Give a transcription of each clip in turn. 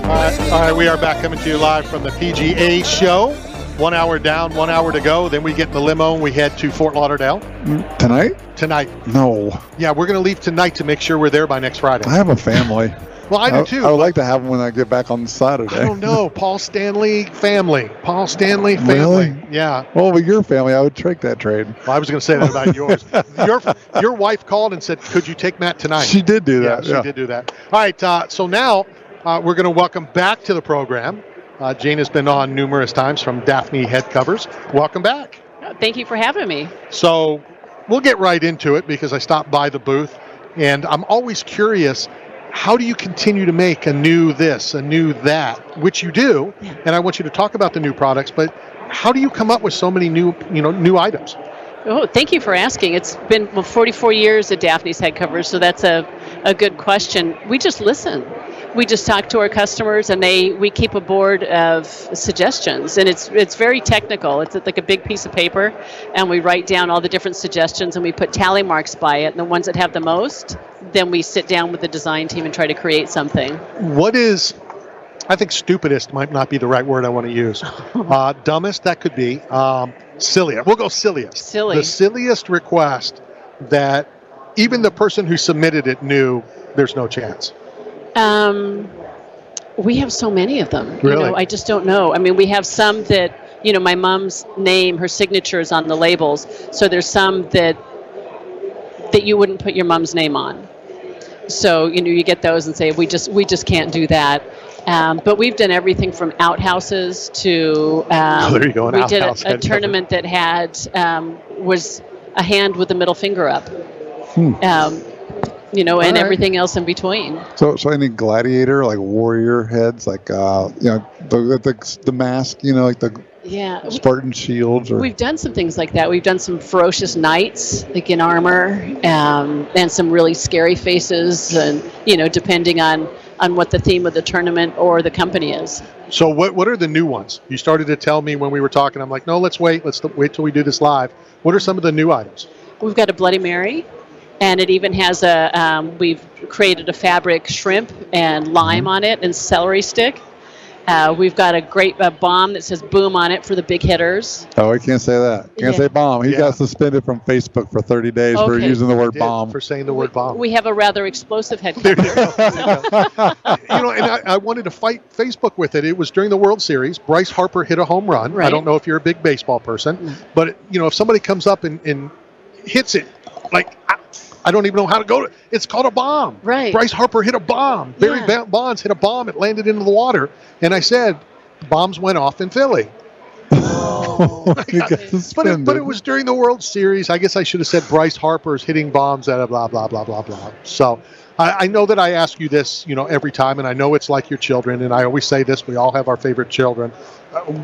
All right, we are back coming to you live from the PGA show. 1 hour down, 1 hour to go. Then we get in the limo and we head to Fort Lauderdale. Tonight? Tonight. No. Yeah, we're going to leave tonight to make sure we're there by next Friday. I have a family. Well, I do too. I would like to have them when I get back on Saturday. I don't know. Paul Stanley family. Paul Stanley family. Really? Yeah. Well, with your family, I would take that trade. Well, I was going to say that about yours. Your wife called and said, could you take Matt tonight? She did do that. Yeah, she did do that. All right, so now we're going to welcome back to the program. Jane has been on numerous times from Daphne Headcovers. Welcome back. Thank you for having me. So we'll get right into it because I stopped by the booth, and I'm always curious, how do you continue to make a new this, a new that, which you do, and I want you to talk about the new products, but how do you come up with so many new items? Oh, thank you for asking. It's been 44 years at Daphne's Headcovers, so that's a good question. We just listen. We just talk to our customers, and we keep a board of suggestions, and it's very technical. It's like a big piece of paper, and we write down all the different suggestions, and we put tally marks by it, and the ones that have the most, then we sit down with the design team and try to create something. What is, I think stupidest might not be the right word I want to use. Dumbest, that could be. Silliest. We'll go silliest. Silly. The silliest request that even the person who submitted it knew there's no chance. We have so many of them. Really? I just don't know. I mean, we have some that, my mom's name, her signature is on the labels. So there's some that you wouldn't put your mom's name on. So, you get those and say, we just can't do that. But we've done everything from outhouses to, there you go, we did a tournament that had, was a hand with the middle finger up. And everything else in between. So any gladiator, like warrior heads, like the mask, like the Spartan shields. We've done some things like that. We've done some ferocious knights, like in armor, and some really scary faces, and depending on what the theme of the tournament or the company is. So what are the new ones? You started to tell me when we were talking. I'm like, no, let's wait. Let's wait till we do this live. What are some of the new items? We've got a Bloody Mary. And it even has we've created a fabric shrimp and lime on it and celery stick. We've got a great bomb that says boom on it for the big hitters. Oh, we can't say that. Can't say bomb. He got suspended from Facebook for 30 days for using the word bomb. For saying the word bomb. We have a rather explosive head cover. And I wanted to fight Facebook with it. It was during the World Series. Bryce Harper hit a home run. Right. I don't know if you're a big baseball person, but if somebody comes up and hits it, like, I don't even know how to go to it. It's called a bomb. Right. Bryce Harper hit a bomb. Barry Bonds hit a bomb. It landed into the water. And I said, bombs went off in Philly. Oh. But it was during the World Series. I guess I should have said Bryce Harper's hitting bombs at a blah, blah, blah, blah, blah. So I know that I ask you this, every time, and I know it's like your children, and I always say this, we all have our favorite children.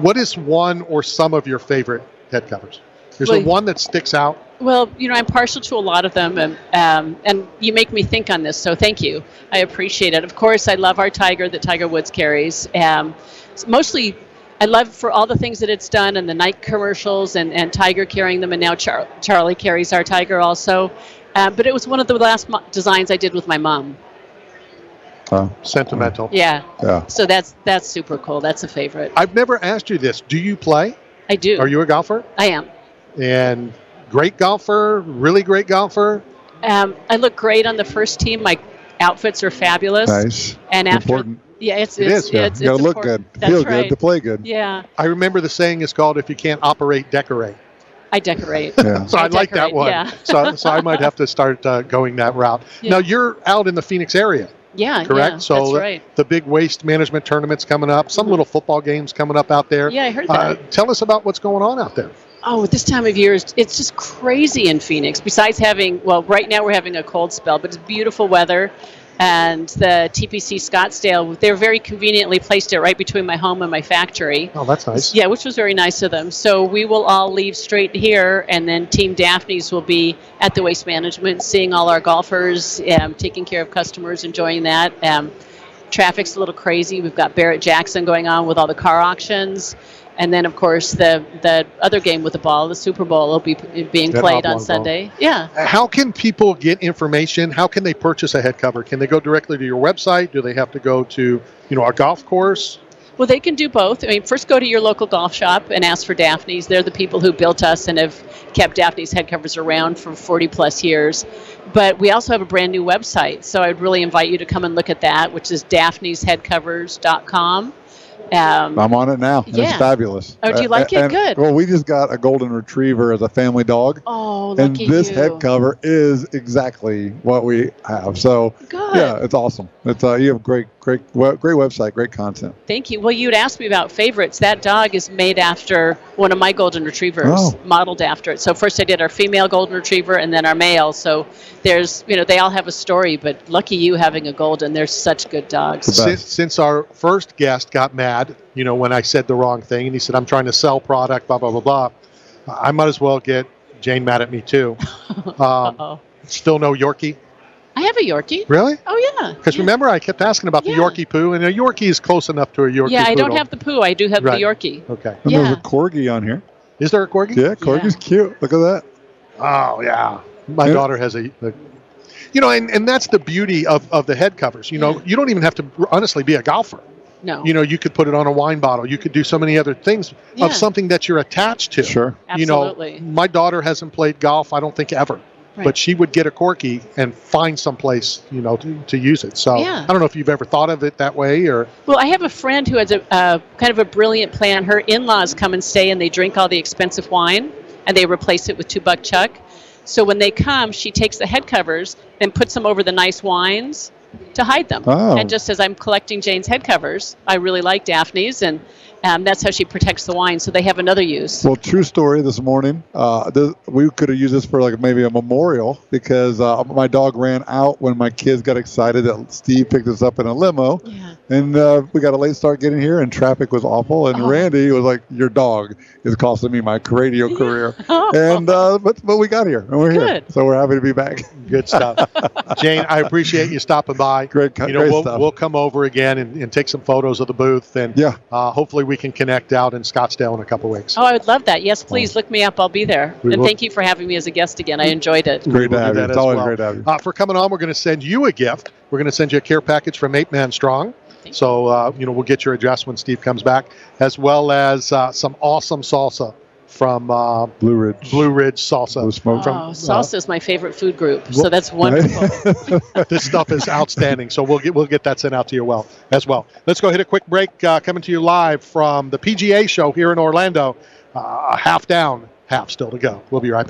What is one or some of your favorite head covers? There's one that sticks out. Well, I'm partial to a lot of them, and you make me think on this, so thank you. I appreciate it. Of course, I love our Tiger that Tiger Woods carries. Mostly, I love for all the things that it's done, and the Nike commercials, and Tiger carrying them, and now Charlie carries our Tiger also. But it was one of the last designs I did with my mom. Sentimental. Yeah. So that's super cool. That's a favorite. I've never asked you this. Do you play? I do. Are you a golfer? I am. And great golfer, really great golfer? I look great on the first team. My outfits are fabulous. Nice. And after, important. Yeah, it is. You got to look good, feel good, to play good. Yeah. I remember the saying is called, if you can't operate, decorate. I decorate. Yeah. So I like that one. Yeah. so I might have to start going that route. Yeah. Now, you're out in the Phoenix area. Yeah, correct? Yeah, so that's right. The big waste management tournament's coming up, some little football games coming up out there. Yeah, I heard that. Tell us about what's going on out there. Oh, this time of year, it's just crazy in Phoenix. Besides right now we're having a cold spell, but it's beautiful weather. And the TPC Scottsdale, they're very conveniently placed it right between my home and my factory. Oh, that's nice. Yeah, which was very nice of them. So we will all leave straight here, and then Team Daphne's will be at the Waste Management, seeing all our golfers, taking care of customers, enjoying that. traffic's a little crazy. We've got Barrett-Jackson going on with all the car auctions. And then, of course, the other game with the ball, the Super Bowl, will be being played on Sunday. Yeah. How can people get information? How can they purchase a head cover? Can they go directly to your website? Do they have to go to, a golf course? Well, they can do both. I mean, first go to your local golf shop and ask for Daphne's. They're the people who built us and have kept Daphne's head covers around for 40-plus years. But we also have a brand new website, so I'd really invite you to come and look at that, which is daphnesheadcovers.com. I'm on it now. And it's fabulous. Oh, do you like it? Good. Well, we just got a golden retriever as a family dog. Oh, lucky and this you. head cover is exactly what we have. So, good. Yeah, it's awesome. It's you have great website, great content. Thank you. Well, you'd asked me about favorites. That dog is made after one of my golden retrievers, modeled after it. So first I did our female golden retriever and then our male. So there's, they all have a story, but lucky you having a golden. They're such good dogs. Since our first guest got mad, when I said the wrong thing, and he said, I'm trying to sell product, blah, blah, blah, blah, I might as well get Jane mad at me too. Still no Yorkie? I have a Yorkie. Really? Oh, yeah. Because remember, I kept asking about the Yorkie poo, and a Yorkie is close enough to a Yorkie Yeah, I poodle. don't have the poo. I do have the Yorkie. Okay. And there's a Corgi on here. Is there a Corgi? Yeah, Corgi's cute. Look at that. Oh, yeah. My daughter has a and that's the beauty of the head covers. You don't even have to honestly be a golfer. No. You could put it on a wine bottle. You could do so many other things of something that you're attached to. Sure. Absolutely. My daughter hasn't played golf, I don't think, ever. Right. But she would get a Corgi and find some place, to use it. So I don't know if you've ever thought of it that way or. Well, I have a friend who has a kind of a brilliant plan. Her in-laws come and stay and they drink all the expensive wine and they replace it with $2 Chuck. So when they come, she takes the head covers and puts them over the nice wines to hide them. Oh. And just as I'm collecting Jane's head covers, I really like Daphne's, and that's how she protects the wine. So they have another use. Well, true story this morning. We could have used this for maybe a memorial because my dog ran out when my kids got excited that Steve picked us up in a limo. Yeah. And we got a late start getting here and traffic was awful. And Randy was like, your dog is costing me my radio career. And but we got here and we're here. So we're happy to be back. Good stuff. Jane, I appreciate you stopping by. Great stuff. We'll come over again and take some photos of the booth. And hopefully we can connect out in Scottsdale in a couple weeks. Oh, I would love that. Yes, please look me up. I'll be there. And thank you for having me as a guest again. I enjoyed it. Great to have you. It's always great to have you. For coming on, we're going to send you a gift. We're going to send you a care package from 8 Man Strong. So, we'll get your address when Steve comes back, as well as some awesome salsa from Blue Ridge Salsa. Blue Smoke. Salsa is my favorite food group, so that's wonderful. This stuff is outstanding, so we'll get that sent out to you as well. Let's go hit a quick break. Coming to you live from the PGA show here in Orlando. Half down, half still to go. We'll be right back.